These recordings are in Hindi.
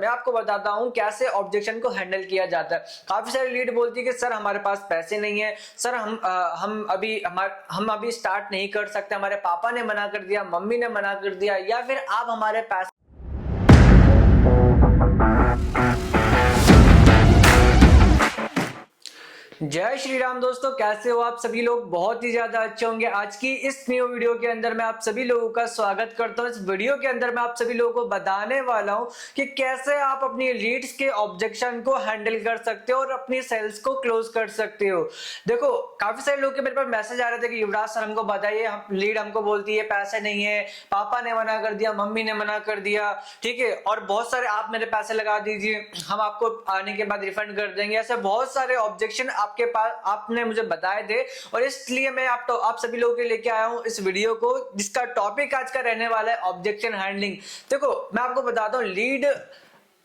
मैं आपको बताता हूं कैसे ऑब्जेक्शन को हैंडल किया जाता है। काफी सारी लीड बोलती है कि सर हमारे पास पैसे नहीं है, सर हम अभी स्टार्ट नहीं कर सकते, हमारे पापा ने मना कर दिया, मम्मी ने मना कर दिया, या फिर आप हमारे पैसे जय श्री राम दोस्तों, कैसे हो आप सभी लोग? बहुत ही ज्यादा अच्छे होंगे। आज की इस न्यू वीडियो के अंदर मैं आप सभी लोगों का स्वागत करता हूं। इस वीडियो के अंदर मैं आप सभी लोगों को बताने वाला हूं कि कैसे आप अपनी लीड्स के ऑब्जेक्शन को हैंडल कर सकते हो और अपनी सेल्स को क्लोज कर सकते हो। देखो, काफी सारे लोग के मेरे पास मैसेज आ रहे थे कि युवराज सर हमको बताइए, लीड हमको बोलती है पैसे नहीं है, पापा ने मना कर दिया, मम्मी ने मना कर दिया, ठीक है, और बहुत सारे आप मेरे पैसे लगा दीजिए, हम आपको आने के बाद रिफंड कर देंगे। ऐसे बहुत सारे ऑब्जेक्शन आपके पास आपने मुझे बताए थे और इसलिए मैं आप सभी लोगों के लिए लेके आया हूं इस वीडियो को, जिसका टॉपिक आज का रहने वाला है ऑब्जेक्शन हैंडलिंग। देखो, मैं आपको बताता हूं लीड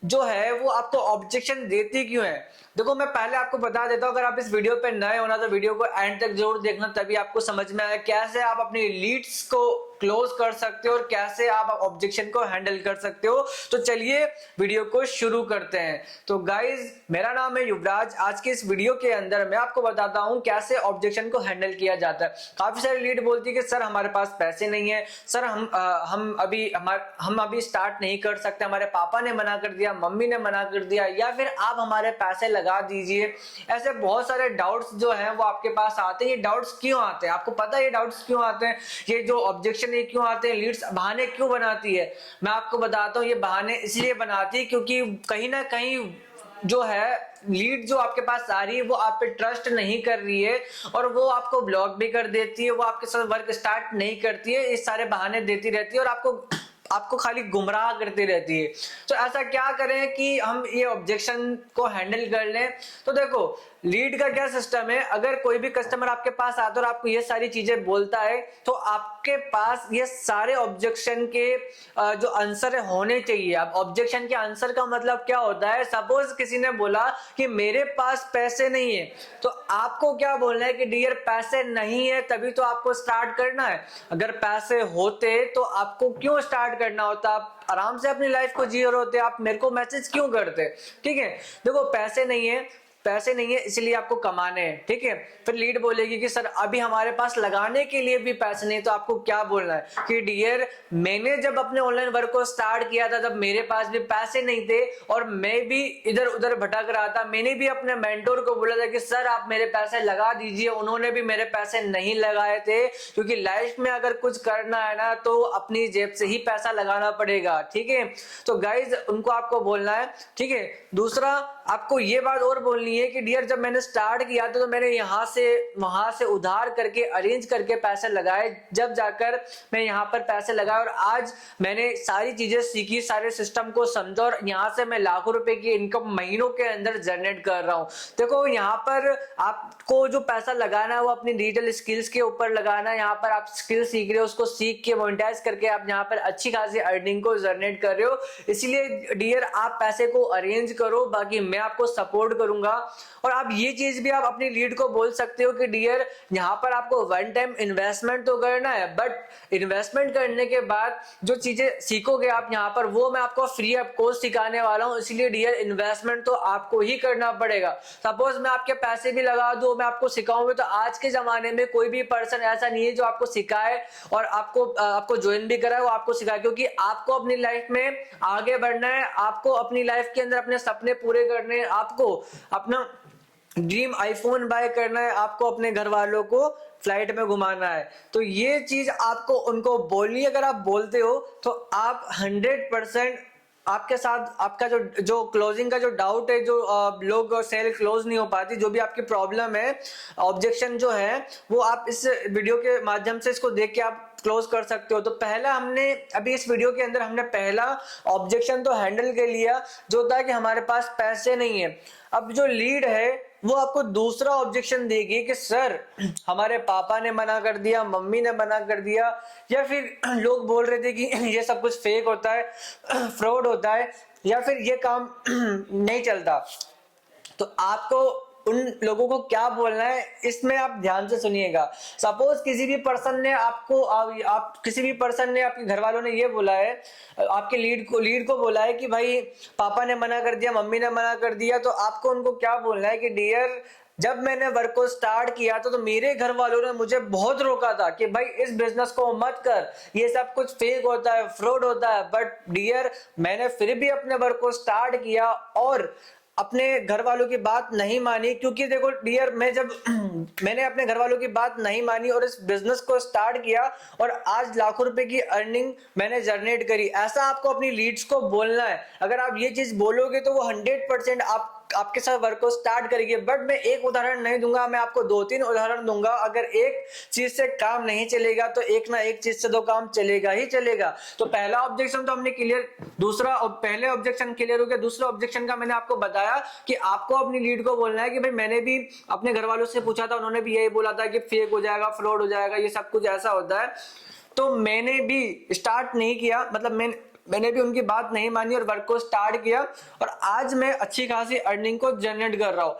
जो है वो आपको ऑब्जेक्शन देती क्यों है। देखो, मैं पहले आपको बता देता हूं, अगर आप इस वीडियो पे नए हो ना तो वीडियो को एंड तक जरूर देखना, तभी आपको समझ में आएगा कैसे आप अपनी लीड्स को क्लोज कर सकते हो और कैसे आप ऑब्जेक्शन को हैंडल कर सकते हो। तो चलिए वीडियो को शुरू करते हैं। तो गाइज, मेरा नाम है युवराज। आज के इस वीडियो के अंदर मैं आपको बताता हूं कैसे ऑब्जेक्शन को हैंडल किया जाता है। काफी सारी लीड बोलती है कि सर हमारे पास पैसे नहीं है, सर हम अभी स्टार्ट नहीं कर सकते, हमारे पापा ने मना कर दिया, मम्मी ने मना कर दिया, या फिर आप हमारे पैसे लगा दीजिए। ऐसे बहुत सारे डाउट्स जो हैं वो आपके पास आते हैं। ये डाउट्स क्यों आते हैं? आपको पता है ये डाउट्स क्यों आते हैं? ये जो ऑब्जेक्शन ये क्यों आते हैं? लीड्स बहाने क्यों बनाती है? मैं आपको बताता हूं, ये बहाने इसलिए बनाती है क्योंकि कहीं ना कहीं जो है लीड जो आपके पास आ रही है वो आप पे ट्रस्ट नहीं कर रही है और वो आपको ब्लॉक भी कर देती है, वो आपके साथ वर्क स्टार्ट नहीं करती है, इस सारे बहाने देती रहती है और आपको खाली गुमराह करती रहती है। तो ऐसा क्या करें कि हम ये ऑब्जेक्शन को हैंडल कर लें? तो देखो, लीड का क्या सिस्टम है, अगर कोई भी कस्टमर आपके पास आता है और आपको ये सारी चीजें बोलता है तो आपके पास ये सारे ऑब्जेक्शन के जो आंसर होने चाहिए। अब ऑब्जेक्शन के आंसर का मतलब क्या होता है? सपोज किसी ने बोला कि मेरे पास पैसे नहीं है, तो आपको क्या बोलना है कि डियर पैसे नहीं है तभी तो आपको स्टार्ट करना है। अगर पैसे होते तो आपको क्यों स्टार्ट करना होता? आप आराम से अपनी लाइफ को जी रहे होते, आप मेरे को मैसेज क्यों करते? ठीक है, देखो, पैसे नहीं है इसलिए आपको कमाने हैं, ठीक है। फिर लीड बोलेगी कि सर अभी हमारे पास लगाने के लिए भी पैसे नहीं, तो आपको क्या बोलना है कि डियर मैंने जब अपने ऑनलाइन वर्क को स्टार्ट किया था तब मेरे पास भी पैसे नहीं थे और मैं भी इधर उधर भटक रहा था। मैंने भी अपने मेंटोर को बोला था कि सर आप मेरे पैसे लगा दीजिए, उन्होंने भी मेरे पैसे नहीं लगाए थे, क्योंकि लाइफ में अगर कुछ करना है ना तो अपनी जेब से ही पैसा लगाना पड़ेगा, ठीक है। तो गाइज, उनको आपको बोलना है, ठीक है। दूसरा, आपको ये बात और बोलनी है कि डियर जब मैंने स्टार्ट किया था तो मैंने यहाँ से वहां से उधार करके अरेंज करके पैसे लगाए, जब जाकर मैं यहाँ पर पैसे लगाए और आज मैंने सारी चीजें सीखी, सारे सिस्टम को समझा और यहाँ से मैं लाखों रुपए की इनकम महीनों के अंदर जनरेट कर रहा हूँ। देखो, यहाँ पर आपको जो पैसा लगाना है वो अपनी डिजिटल स्किल्स के ऊपर लगाना है। यहाँ पर आप स्किल सीख रहे हो, उसको सीख के मोनेटाइज करके आप यहाँ पर अच्छी खासी अर्निंग को जनरेट कर रहे हो। इसलिए डियर आप पैसे को अरेंज करो, बाकी मैं आपको सपोर्ट करूंगा। और आप ये चीज भी आप अपनी लीड को बोल सकते हो कि डियर यहाँ पर आपको वन टाइम इन्वेस्टमेंट तो करना है, बट इन्वेस्टमेंट करने के बाद जो चीजें सीखोगे आप यहाँ पर वो मैं आपको फ्री ऑफ कॉस्ट सिखाने वाला हूँ। इसलिए डियर इन्वेस्टमेंट तो आपको ही करना पड़ेगा। सपोज मैं आपके पैसे भी लगा दूं, मैं आपको सिखाऊंगा, तो आज के जमाने में कोई भी पर्सन ऐसा नहीं है जो आपको सिखाए और आपको ज्वाइन भी कराए, वो आपको सिखाए, क्योंकि आपको अपनी लाइफ में आगे बढ़ना है, आपको अपनी लाइफ के अंदर अपने सपने पूरे करने हैं, आपको अपना ड्रीम आईफोन बाय करना है, आपको अपने घर वालों को फ्लाइट में घुमाना है। तो ये चीज आपको उनको बोलनी है। अगर आप बोलते हो तो आप 100% आपके साथ आपका जो क्लोजिंग का जो डाउट है, जो लोग सेल क्लोज नहीं हो पाती, जो भी आपकी प्रॉब्लम है, ऑब्जेक्शन जो है, वो आप इस वीडियो के माध्यम से इसको देख के आप क्लोज कर सकते हो। तो पहला हमने अभी इस वीडियो के अंदर हमने पहला ऑब्जेक्शन तो हैंडल कर लिया, जो होता है कि हमारे पास पैसे नहीं है। अब जो लीड है वो आपको दूसरा ऑब्जेक्शन देगी कि सर हमारे पापा ने मना कर दिया, मम्मी ने मना कर दिया, या फिर लोग बोल रहे थे कि ये सब कुछ फेक होता है, फ्रॉड होता है, या फिर ये काम नहीं चलता। तो आपको उन लोगों को क्या बोलना है इसमें आप ध्यान से सुनिएगा। सपोज किसी भी पर्सन ने आपको आप किसी भी पर्सन ने आपके घर वालों ने ये बोला है, आपके लीड को बोला है कि भाई पापा ने मना कर दिया, मम्मी ने मना कर दिया, तो आपको उनको क्या बोलना है कि डियर, जब मैंने वर्क को स्टार्ट किया तो मेरे घर वालों ने मुझे बहुत रोका था कि भाई इस बिजनेस को मत कर, ये सब कुछ फेक होता है, फ्रॉड होता है, बट डियर मैंने फिर भी अपने वर्क को स्टार्ट किया और अपने घर वालों की बात नहीं मानी। क्योंकि देखो डियर, मैंने अपने घर वालों की बात नहीं मानी और इस बिजनेस को स्टार्ट किया और आज लाखों रुपए की अर्निंग मैंने जनरेट करी, ऐसा आपको अपनी लीड्स को बोलना है। अगर आप ये चीज बोलोगे तो वो 100% आपके साथ वर्क को स्टार्ट करेगी। बट मैं एक उदाहरण नहीं दूंगा, मैं आपको 2-3 उदाहरण दूंगा। अगर एक चीज से काम नहीं चलेगा तो एक ना एक चीज से तो काम चलेगा ही चलेगा। तो पहला ऑब्जेक्शन तो हमने क्लियर, पहले ऑब्जेक्शन क्लियर हो गया। दूसरा ऑब्जेक्शन का मैंने आपको बताया कि आपको अपनी लीड को बोलना है कि भाई मैंने भी अपने घर वालों से पूछा था, उन्होंने भी यही बोला था कि फेक हो जाएगा, फ्रॉड हो जाएगा, ये सब कुछ ऐसा होता है। तो मैंने भी स्टार्ट नहीं किया, मतलब मैंने भी उनकी बात नहीं मानी और वर्क को स्टार्ट किया और आज मैं अच्छी खासी अर्निंग को जनरेट कर रहा हूं।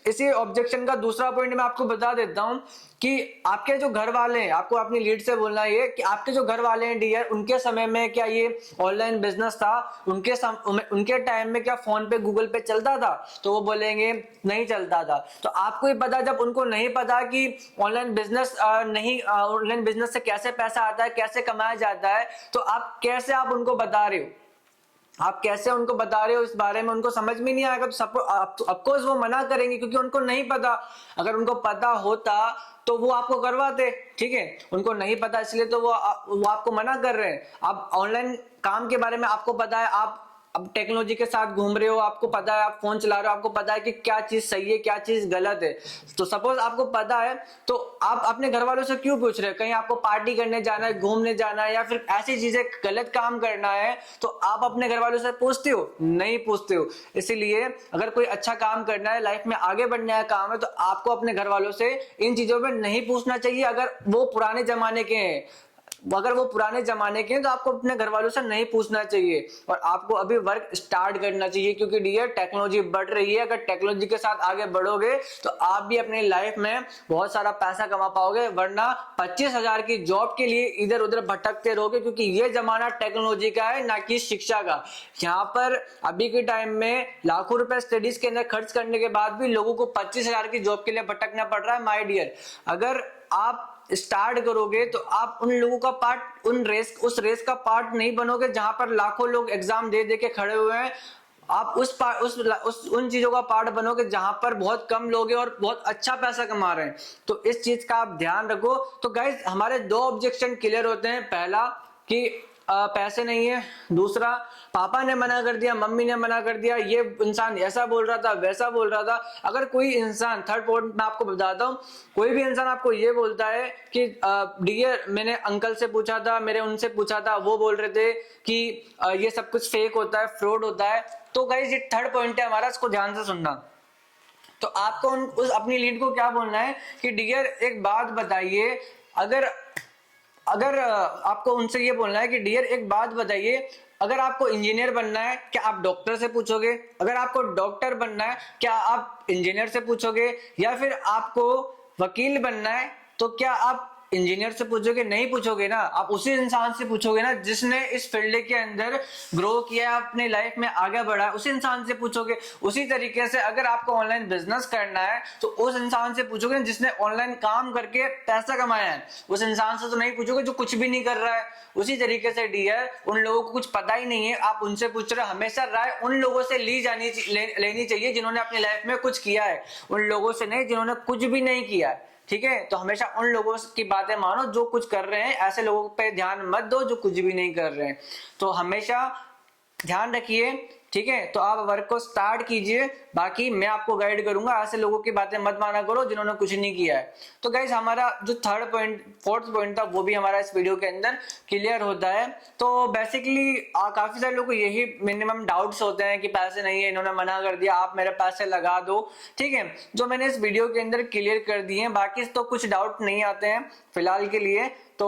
इसी ऑब्जेक्शन का दूसरा पॉइंट मैं आपको बता देता हूं कि आपके जो घर वाले हैं, आपको अपनी लीड से बोलना है कि आपके जो घर वाले हैं डियर, उनके समय में क्या ये ऑनलाइन बिजनेस था, उनके टाइम में क्या फोन पे गूगल पे चलता था? तो वो बोलेंगे नहीं चलता था। तो आपको ही पता, जब उनको नहीं पता कि ऑनलाइन बिजनेस से कैसे पैसा आता है, कैसे कमाया जाता है, तो आप उनको बता रहे हो, आप कैसे उनको बता रहे हो इस बारे में? उनको समझ में नहीं आएगा तो ऑफकोर्स वो मना करेंगे क्योंकि उनको नहीं पता। अगर उनको पता होता तो वो आपको करवाते, ठीक है, उनको नहीं पता इसलिए तो वो आपको मना कर रहे हैं। अब ऑनलाइन काम के बारे में आपको पता है, आप अब टेक्नोलॉजी के साथ घूम रहे हो, आपको पता है, आप फोन चला रहे हो, आपको पता है कि क्या चीज सही है, क्या चीज गलत है। तो सपोज आपको पता है तो आप अपने घर वालों से क्यों पूछ रहे हो? कहीं आपको पार्टी करने जाना है, घूमने जाना है या फिर ऐसी चीजें गलत काम करना है तो आप अपने घर वालों से पूछते हो? नहीं पूछते हो। इसीलिए अगर कोई अच्छा काम करना है, लाइफ में आगे बढ़ने का काम है, तो आपको अपने घर वालों से इन चीजों में नहीं पूछना चाहिए। अगर वो पुराने जमाने के हैं तो आपको अपने घर वालों से नहीं पूछना चाहिए और आपको अभी वर्क स्टार्ट करना चाहिए। क्योंकि डियर टेक्नोलॉजी बढ़ रही है, अगर टेक्नोलॉजी के साथ आगे बढ़ोगे तो आप भी अपनी लाइफ में बहुत सारा पैसा कमा पाओगे, वरना 25,000 की जॉब के लिए इधर उधर भटकते रहोगे। क्योंकि ये जमाना टेक्नोलॉजी का है, ना कि शिक्षा का। यहाँ पर अभी के टाइम में लाखों रुपए स्टडीज के अंदर खर्च करने के बाद भी लोगों को 25,000 की जॉब के लिए भटकना पड़ रहा है। माय डियर, अगर आप स्टार्ट करोगे तो आप उन लोगों का पार्ट, उस रेस का पार्ट नहीं बनोगे जहां पर लाखों लोग एग्जाम दे के खड़े हुए हैं। आप उन चीजों का पार्ट बनोगे जहां पर बहुत कम लोग हैं और बहुत अच्छा पैसा कमा रहे हैं। तो इस चीज का आप ध्यान रखो। तो गाइस, हमारे 2 ऑब्जेक्शन क्लियर होते हैं। पहला कि पैसे नहीं है, दूसरा पापा ने मना कर दिया, मम्मी ने मना कर दिया, ये इंसान ऐसा बोल रहा था, वैसा बोल रहा था। अगर कोई इंसान, थर्ड पॉइंट मैं आपको बताता हूँ, कोई भी इंसान आपको ये बोलता है कि डियर मैंने अंकल से पूछा था, उनसे पूछा था, वो बोल रहे थे कि ये सब कुछ फेक होता है, फ्रॉड होता है, तो गाइस ये थर्ड पॉइंट है हमारा, इसको ध्यान से सुनना। तो आपको अपनी लीड को क्या बोलना है कि डियर एक बात बताइए, अगर आपको उनसे ये बोलना है कि डियर एक बात बताइए, अगर आपको इंजीनियर बनना है क्या आप डॉक्टर से पूछोगे? अगर आपको डॉक्टर बनना है क्या आप इंजीनियर से पूछोगे? या फिर आपको वकील बनना है तो क्या आप इंजीनियर से पूछोगे? नहीं पूछोगे ना, आप उसी इंसान से पूछोगे ना जिसने इस फील्ड के अंदर ग्रो किया, अपने लाइफ में आगे बढ़ा है, उसी इंसान से पूछोगे। उसी तरीके से अगर आपको ऑनलाइन बिजनेस करना है तो उस इंसान से पूछोगे जिसने ऑनलाइन काम करके पैसा कमाया है, उस इंसान से तो नहीं पूछोगे जो कुछ भी नहीं कर रहा है। उसी तरीके से डियर, उन लोगों को कुछ पता ही नहीं है, आप उनसे पूछ रहे हो। हमेशा राय उन लोगों से लेनी चाहिए जिन्होंने अपनी लाइफ में कुछ किया है, उन लोगों से नहीं जिन्होंने कुछ भी नहीं किया है, ठीक है। तो हमेशा उन लोगों की बातें मानो जो कुछ कर रहे हैं, ऐसे लोगों पे ध्यान मत दो जो कुछ भी नहीं कर रहे हैं। तो हमेशा ध्यान रखिए, ठीक है। तो आप वर्क को स्टार्ट कीजिए, बाकी मैं आपको गाइड करूंगा, ऐसे लोगों की बातें मत माना करो जिन्होंने कुछ नहीं किया है। तो गाइस, हमारा जो फोर्थ पॉइंट था वो भी हमारा इस वीडियो के अंदर क्लियर होता है। तो बेसिकली काफी सारे लोगों को यही मिनिमम डाउट्स होते हैं कि पैसे नहीं है, इन्होंने मना कर दिया, आप मेरे पैसे लगा दो, ठीक है, जो मैंने इस वीडियो के अंदर क्लियर कर दिए हैं। बाकी तो कुछ डाउट नहीं आते हैं फिलहाल के लिए। तो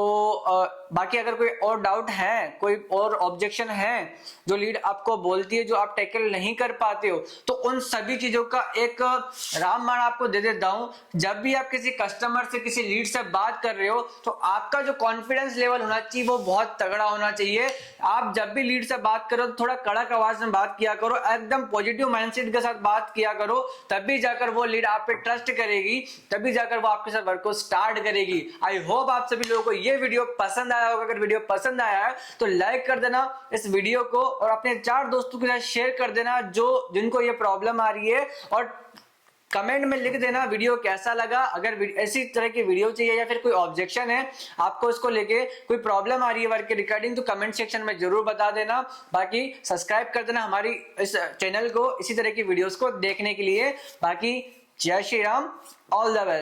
बाकी अगर कोई और डाउट है, कोई और ऑब्जेक्शन है, जो लीड आपको बोलती है, जो आप टैकल नहीं कर पाते हो, तो उन सभी चीजों का एक रामबाण आपको दे देता हूं। जब भी आप किसी कस्टमर से, किसी लीड से बात कर रहे हो, तो आपका जो कॉन्फिडेंस लेवल होना चाहिए वो बहुत तगड़ा होना चाहिए। आप जब भी लीड से बात करो तो थोड़ा कड़क आवाज में बात किया करो, एकदम पॉजिटिव माइंडसेट के साथ बात किया करो, तभी जाकर वो लीड आप पे ट्रस्ट करेगी, तभी जाकर वो आपके साथ वर्क को स्टार्ट करेगी। आई होप आप सभी लोगों को ये वीडियो पसंद आया होगा। अगर वीडियो पसंद आया है तो लाइक कर देना इस वीडियो को और अपने 4 दोस्तों के साथ शेयर कर देना जो जिनको ये प्रॉब्लम आ रही है, और कमेंट में लिख देना वीडियो कैसा लगा। अगर ऐसी तरह की वीडियो चाहिए या फिर कोई ऑब्जेक्शन है आपको, उसको लेके कोई प्रॉब्लम आ रही है वर्क के रिगार्डिंग, तो कमेंट सेक्शन में जरूर बता देना। बाकी सब्सक्राइब कर देना हमारी इस चैनल को इसी तरह की वीडियोस को देखने के लिए। बाकी जय Shri Ram, all the best.